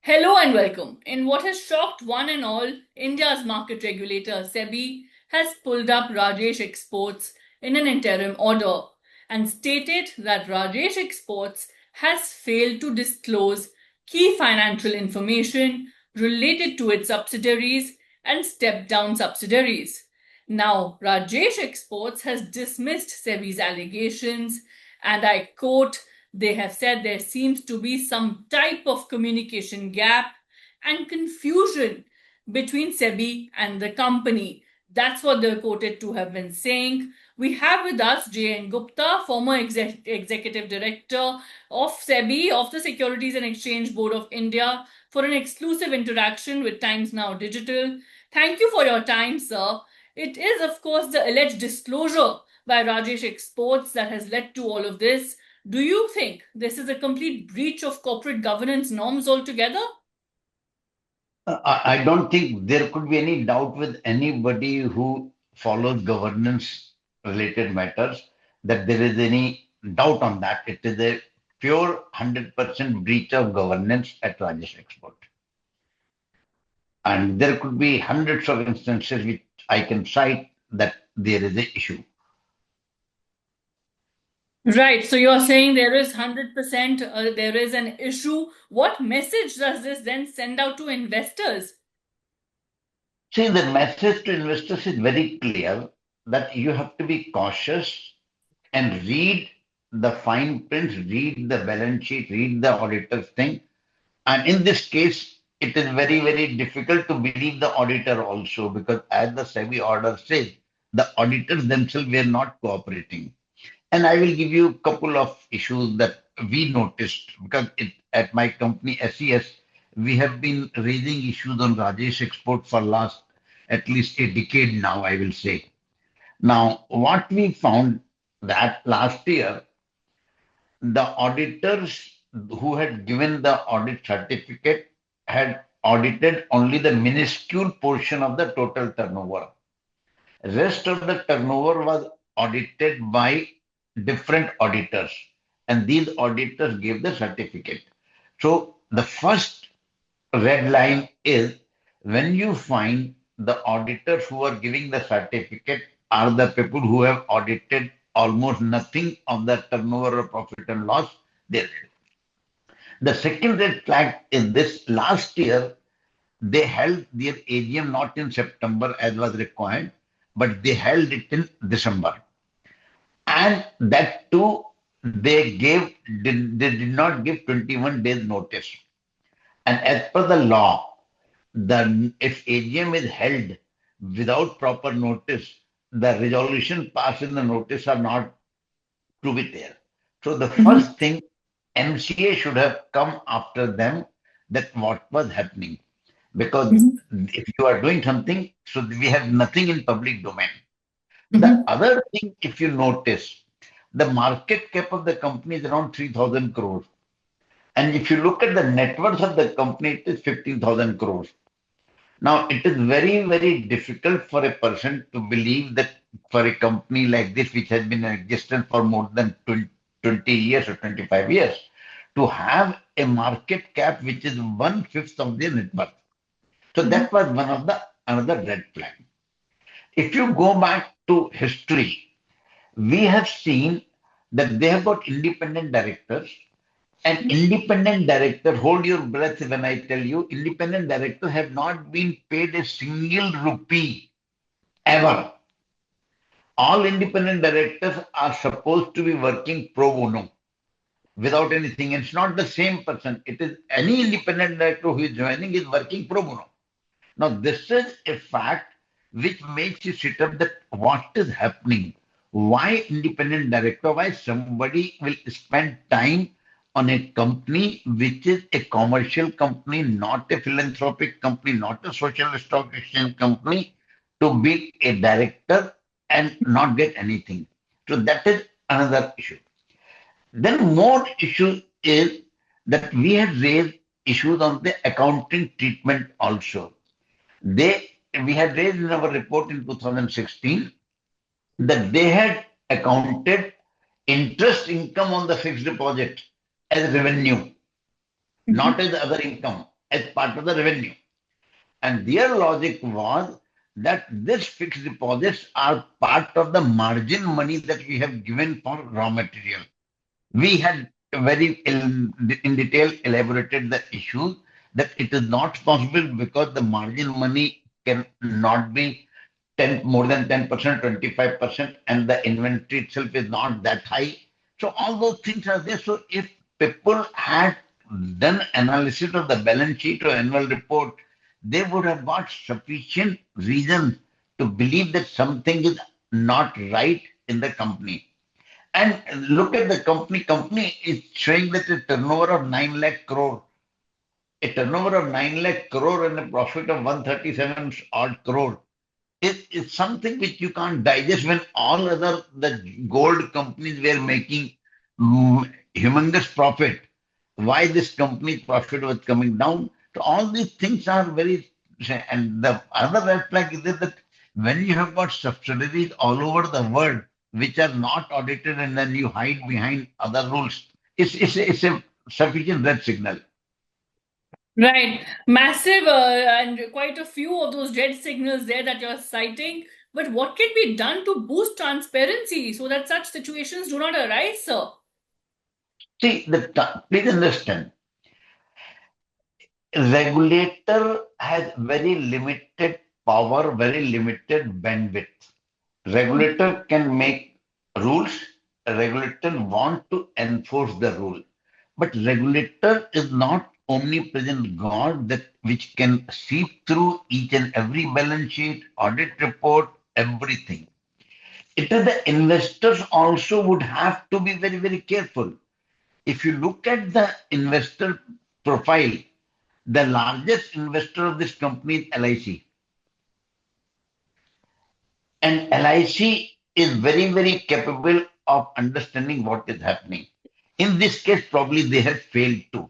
Hello and welcome. In what has shocked one and all, India's market regulator SEBI has pulled up Rajesh Exports in an interim order and stated that Rajesh Exports has failed to disclose key financial information related to its subsidiaries and stepped down subsidiaries. Now, Rajesh Exports has dismissed SEBI's allegations, and I quote, they have said there seems to be some type of communication gap and confusion between SEBI and the company. That's what they're quoted to have been saying. We have with us JN Gupta, former executive director of SEBI, of the Securities and Exchange Board of India, for an exclusive interaction with Times Now Digital. Thank you for your time, sir. It is, of course, the alleged disclosure by Rajesh Exports that has led to all of this. Do you think this is a complete breach of corporate governance norms altogether? I don't think there could be any doubt with anybody who follows governance related matters that there is any doubt on that. It is a pure 100% breach of governance at Rajesh Export. And there could be hundreds of instances which I can cite that there is an issue. Right. So you're saying there is 100%, there is an issue. What message does this then send out to investors? See, the message to investors is very clear that you have to be cautious and read the fine print, read the balance sheet, read the auditor's thing. And in this case, it is very, very difficult to believe the auditor also because, as the SEBI order says, the auditors themselves were not cooperating. And I will give you a couple of issues that we noticed because at my company SES, we have been raising issues on Rajesh Export for last at least a decade now, I will say. Now, what we found that last year, the auditors who had given the audit certificate had audited only the minuscule portion of the total turnover. Rest of the turnover was audited by different auditors, and these auditors gave the certificate. So the first red line is when you find the auditors who are giving the certificate are the people who have audited almost nothing of the turnover or profit and loss. There. The second red flag is this last year they held their AGM not in September as was required, but they held it in December. And that too, they did not give 21 days notice. And as per the law, if AGM is held without proper notice, the resolution passed in the notice are not to be there. So the Mhm. first thing MCA should have come after them that what was happening. Because Mhm. if you are doing something, so we have nothing in public domain. The Mhm. other thing, if you notice, the market cap of the company is around 3,000 crores. And if you look at the net worth of the company, it is 15,000 crores. Now, it is very, very difficult for a person to believe that for a company like this, which has been in existence for more than 20 years or 25 years, to have a market cap which is one-fifth of their net worth. So Mhm. that was one of the another red flag. If you go back to history, we have seen that they have got independent directors. An independent director, hold your breath when I tell you, independent director have not been paid a single rupee ever. All independent directors are supposed to be working pro bono without anything. It's not the same person. It is any independent director who is joining is working pro bono. Now, this is a fact which makes you sit up that what is happening. Why independent director? Why somebody will spend time on a company which is a commercial company, not a philanthropic company, not a social stock exchange company, to be a director and not get anything. So that is another issue. Then more issue is that we have raised issues on the accounting treatment also. They We had raised in our report in 2016 that they had accounted interest income on the fixed deposit as revenue, Mhm. not as other income, as part of the revenue. And their logic was that this fixed deposits are part of the margin money that we have given for raw material. We had in detail elaborated the issue that it is not possible because the margin money cannot be 10 more than 10%, 25%, and the inventory itself is not that high. So all those things are there. So if people had done analysis of the balance sheet or annual report, they would have got sufficient reason to believe that something is not right in the company. And look at the company. Company is showing that a turnover of 9 lakh crore. A turnover of 9 lakh crore and a profit of 137 odd crore is something which you can't digest when all other the gold companies were making humongous profit. Why this company's profit was coming down? So all these things are very. And the other red flag is that when you have got subsidiaries all over the world which are not audited and then you hide behind other rules, it's a sufficient red signal. Right. Massive and quite a few of those red signals there that you're citing. But what can be done to boost transparency so that such situations do not arise, sir? See, please understand, regulator has very limited power, very limited bandwidth. Regulator can make rules. Regulator want to enforce the rule. But regulator is not omnipresent God that which can seep through each and every balance sheet, audit report, everything. It is the investors also would have to be very, very careful. If you look at the investor profile, the largest investor of this company is LIC. And LIC is very, very capable of understanding what is happening. In this case, probably they have failed to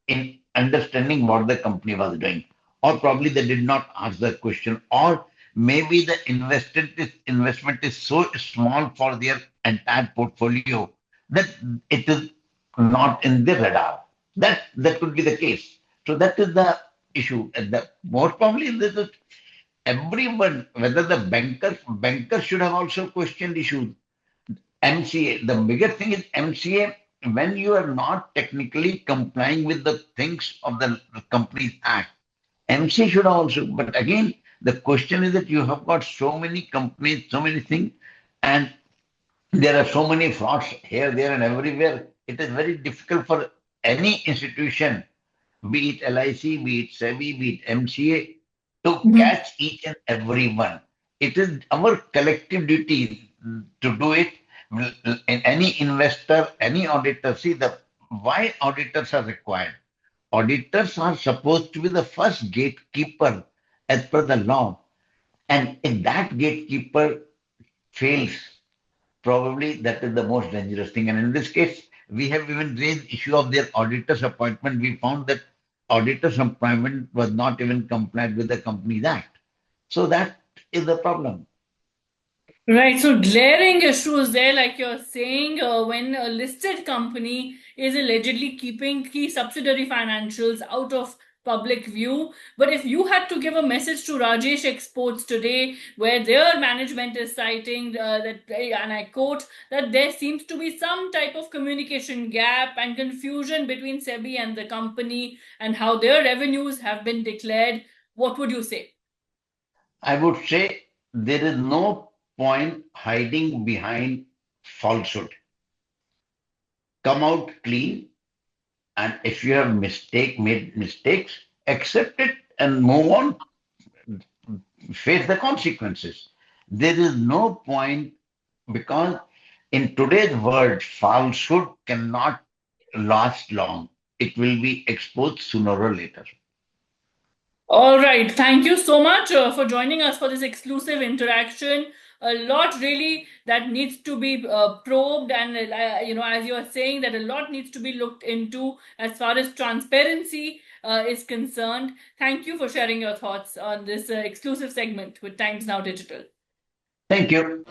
in understanding what the company was doing. Or probably they did not ask the question. Or maybe the investment is so small for their entire portfolio that it is not in the radar. That could be the case. So that is the issue. And the most probably this is everyone, whether the bankers should have also questioned issues. MCA, the biggest thing is MCA, when you are not technically complying with the things of the Companies Act, MC should also, but again, the question is that you have got so many companies, so many things, and there are so many frauds here, there, and everywhere. It is very difficult for any institution, be it LIC, be it SEBI, be it MCA, to catch each and every one. It is our collective duty to do it. Any investor, any auditor, see why auditors are required. Auditors are supposed to be the first gatekeeper as per the law. And if that gatekeeper fails, probably that is the most dangerous thing. And in this case, we have even raised issue of their auditor's appointment. We found that auditor's appointment was not even compliant with the Companies Act. So that is the problem. Right, so glaring issues there, like you're saying, when a listed company is allegedly keeping key subsidiary financials out of public view. But if you had to give a message to Rajesh Exports today, where their management is citing that, and I quote, that there seems to be some type of communication gap and confusion between SEBI and the company and how their revenues have been declared, what would you say? I would say there is no point hiding behind falsehood. Come out clean, and if you have made mistakes, accept it and move on, face the consequences. There is no point because in today's world, falsehood cannot last long. It will be exposed sooner or later. All right. Thank you so much for joining us for this exclusive interaction. A lot really that needs to be probed, and as you are saying, that a lot needs to be looked into as far as transparency is concerned. Thank you for sharing your thoughts on this exclusive segment with Times Now Digital. Thank you.